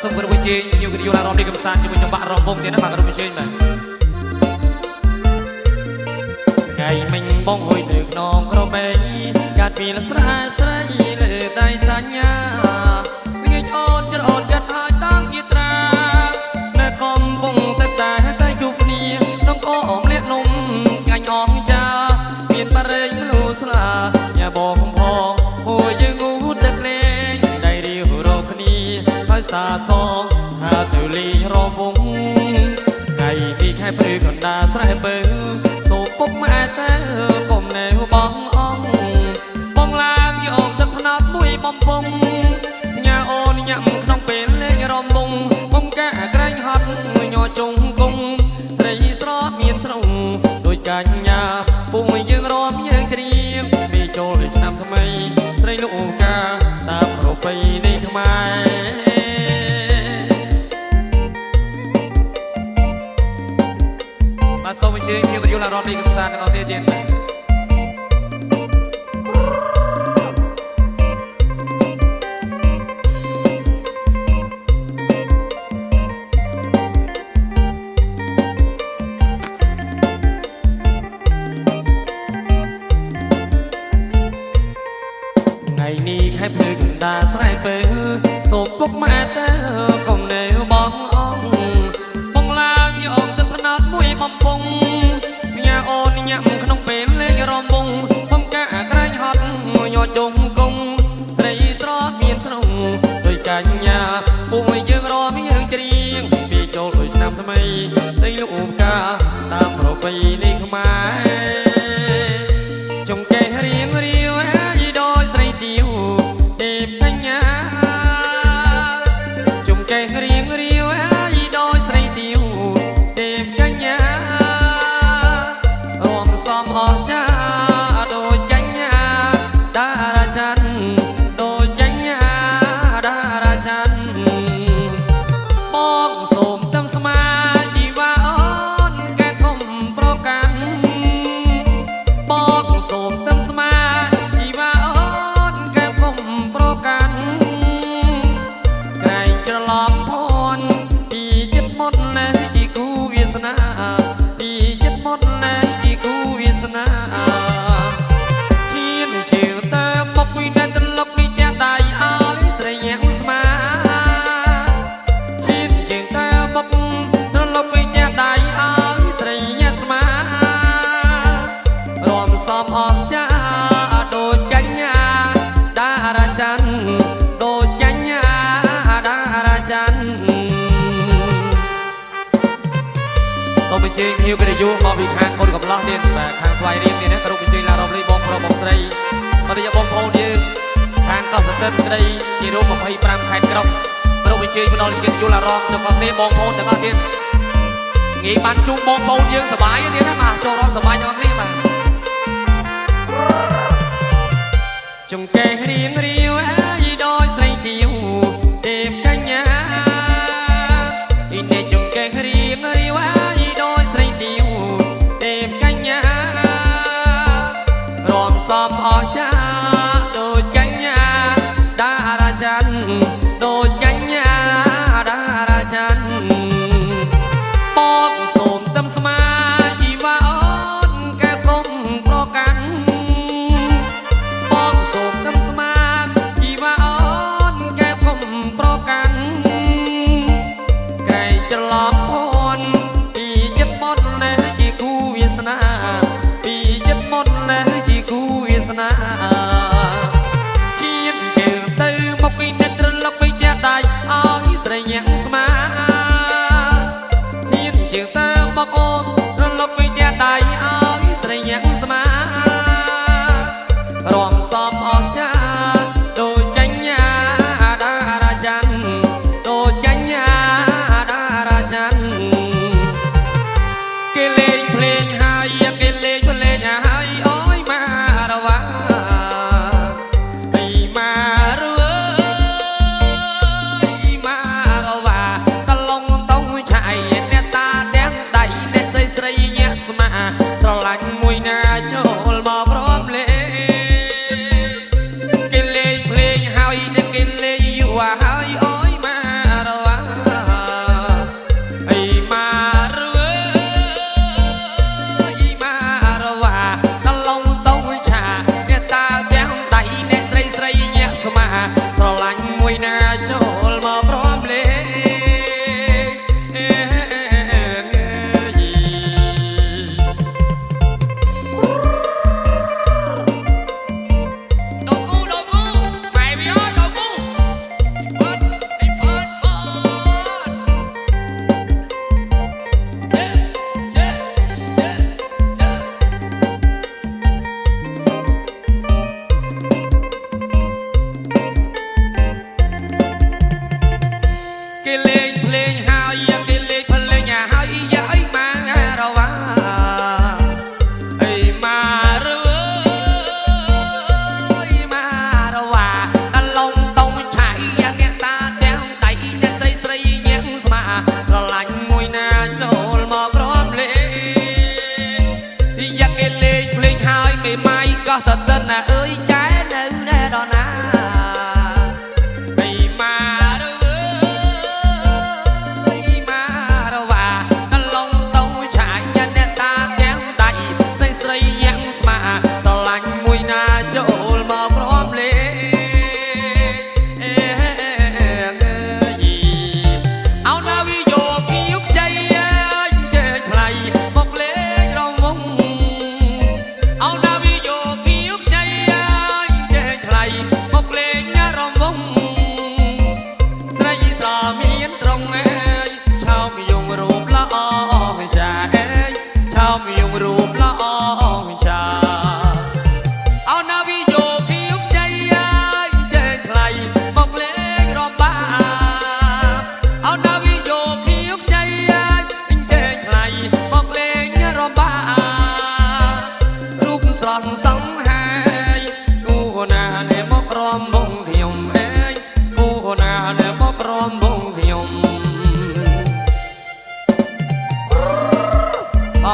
សូមគោរពអញ្ជើញញូវវិទ្យុឡារ៉មនេះកំសាន្តជាមួយចង្វាក់រំពងទៀតណាបាទគោរពអញ្ជើញបាទថ្ងៃមិញបងហួយនៅក្នុងក្របីកាត់ពីលស្រែស្រីលើដៃសញ្ញាងាយអូនច្រអូនកាត់ហើយតាំងយត្រានៅកំពុងតែជួបគ្នាក្នុងកោម្លាក់នំឆ្ងាញ់អងចាមានបារេងលូស្លាញ៉ាបងផងហួយយើងងូទឹកលេងដៃរៀវរកគ្នាហើយសាសងថាទៅលេងរវងថ្ងៃពីខែព្រឺកណ្ដាលស្រែពើសូមពុកម៉ែទៅកុំនៅបងបងឡើងយកទឹកថ្នោតមួយបំពង់ញ៉ាអូនញ៉ាំក្នុងពេលលេងរំវងបំកាក្រែងហត់ញ័រជុំគង់ស្រីស្រស់មានទ្រង់ដូចកញ្ញាពុំយើងរំយើងច្រៀងពីចូលឆ្នាំថ្មីស្រីលោកកាតាមប្រពៃណីខ្មែរបាទសូមអញ្ជើញភាពយន្តឡារ៉មនេះកំសាន្តទាំងអស់គ្នាទៀតថ្ងៃនេះខែភ្លឺកណ្ដាលស្រែពើសូមពុកម៉ែទៅកុំនៅបងបងឡើងយកទឹកថ្នោតមួយបំពង់ញ៉ាអូនញ៉ាំក្នុងពេលលេងរំវងបងកាក្រែងហត់ញ័រជុំគង់ស្រីស្រស់មានទ្រង់ដូចកញ្ញាពុំយើងរំយើងច្រៀងពីចូលដូចឆ្នាំថ្មីស្រីលោកកាតាមប្រពៃណីខ្មែរចង្កេះរៀងរាវដោយស្រីទៀវទេពកញ្ញាជុំកេះរៀងរាវដោយស្រីទៀវទេពកញ្ញារំសំអស្ចារ្យដូចកញ្ញាតារាច័ន្ទដូចកញ្ញាតារាច័ន្ទបងសូមtâmស្មាជីវ៉ាអូនកែកុំប្រកាន់បងសូមtâmស្មាជីវ៉ាអូនកែកុំប្រកាន់ក្រែងច្រឡំភ័ណ្ឌពីចិត្តមុតណែជាគូវាសនាពីចិត្តមុតណែជាគូវាសនាជៀនជឿទៅមកពីណែត្រឡប់ពីផ្ទះដៃឲ្យស្រីញ៉ាំស្មាជៀនជើងទៅមកត្រឡប់ពីផ្ទះដៃឲ្យស្រីញ៉ាំស្មារំសំអស្ចារ្យដូចកញ្ញាតារាច័ន្ទដូចកញ្ញាតារាច័ន្ទសូមអញ្ជើញភ្ញៀវកិត្តិយសមកពីខាងកូនកំឡោះទៀតបាទខាងស្វាយរៀងទៀតណាគ្រប់អញ្ជើញឡារ៉មលីបងប្រុសបងស្រីអរិយបងប្អូនយើងខាងកោះសតិនក្តីជារូប25ខេត្តក្រុងគ្រប់អញ្ជើញមកដល់កិត្តិយសឡារ៉មទាំងអស់គ្នាបងប្អូនទាំងអស់ទៀតងាយបានជួបបងប្អូនយើងសប្បាយទៀតណាបាទចូលរំសប្បាយទាំងអស់គ្នាបាទចង្កេះរៀងរាវដោយស្រីទៀវទេពកញ្ញានេះចង្កេះរៀងរាវដោយស្រីទៀវទេពកញ្ញារំសំអស្ចារ្យដូចកញ្ញាតារាច័ន្ទដូចកញ្ញាតារាច័ន្ទបងសូមtâmស្មាជីវ៉ាអូនកែកុំប្រកាន់បងសូមtâmស្មាជីវ៉ាអូនកែកុំប្រកាន់ក្រែងច្រឡំភ័ណ្ឌពីចិត្តមុតណែជាគូវាសនាពីចិត្តមុតណែជាគូវាសនាជៀនជើងទៅមកពីអ្នកត្រឡប់ពីផ្ទះដៃឲ្យស្រីញ៉ាំស្មាជៀនជើងទៅមកអូនត្រឡប់ពីផ្ទះដៃឲ្យស្រីញ៉ាំស្មារំសំអស្ចារ្យដូចកញ្ញាតារាច័ន្ទដូចកញ្ញាតារាច័ន្ទគេលេងភ្លេងហើយគេលេងភ្លេងហើយអូយម៉ារវ៉ាអីម៉ារវ៉ាអីម៉ារវ៉ាកឡុងតុងឆៃអ្នកតាទាំងដៃអ្នកស្រីស្រីញាក់ស្មាស្រឡាញ់មួយណាចូលមកព្រមលេង មេម៉ាយក៏សតិនណាអើយចែនៅណែដល់ណា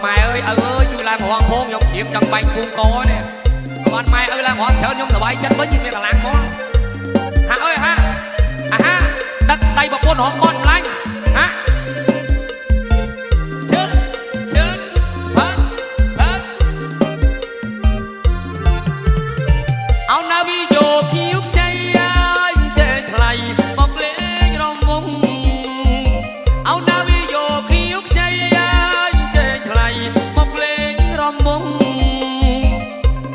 ម៉ែអើយជួយឡើងរងផងខ្ញុំជ្រាបចង់បាញ់គូកនេះគាត់ម៉ែអើយឡើងរងច្រើនខ្ញុំសប្បាយចិត្តវិញមានកម្លាំងមកហាអើយហាអាហាដឹកដៃប្រពន្ធរងបត់ម្លាញ់ហាជើផឹកអោណាវីយោគៀវខ្ចីចេះថ្លៃមកលេងរំវងអោណាវីយោគៀវខ្ចី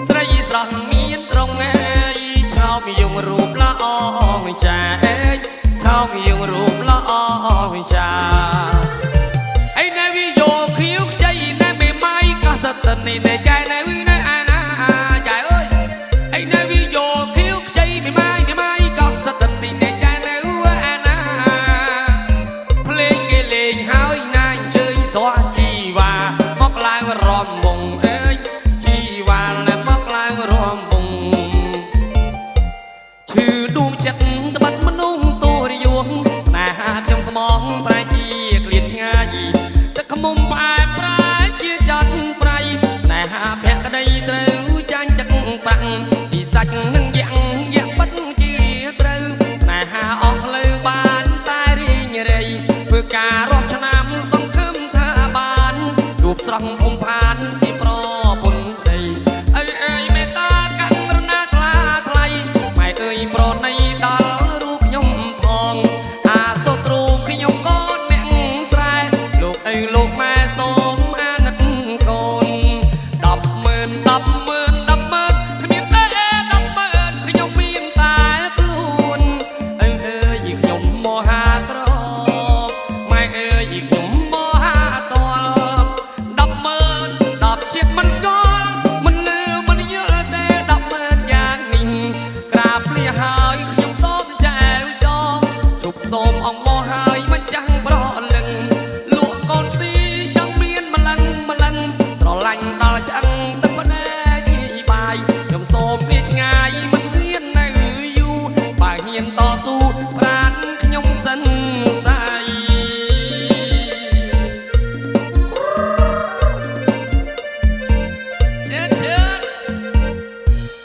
ស្រីស្រស់មានត្រង់ឯងឆោមយងរូបល្អចាឆោមយងរូបល្អចាអីណែវិយោខៀវខ្ចីណែមេម៉ាយក៏សតិននេះចែណែវិណែអាណាចែអើយអីណែវិយោខៀវខ្ចីមេម៉ាយក៏សតិននេះចែណែអាណាភ្លេងគេលេងហើយណាអញ្ជើញស្រស់ជីវ៉ាមកឡើងរំវងចិត្តត្បិតមនុស្សទូរយងស្នេហាខ្ញុំស្មងប្រែជាក្លៀតឆ្ងាយទឹកខ្មុំបែបប្រែជាចត់ប្រៃស្នេហាភក្តីត្រូវចាញ់ទឹកប្រាក់ពីសាច់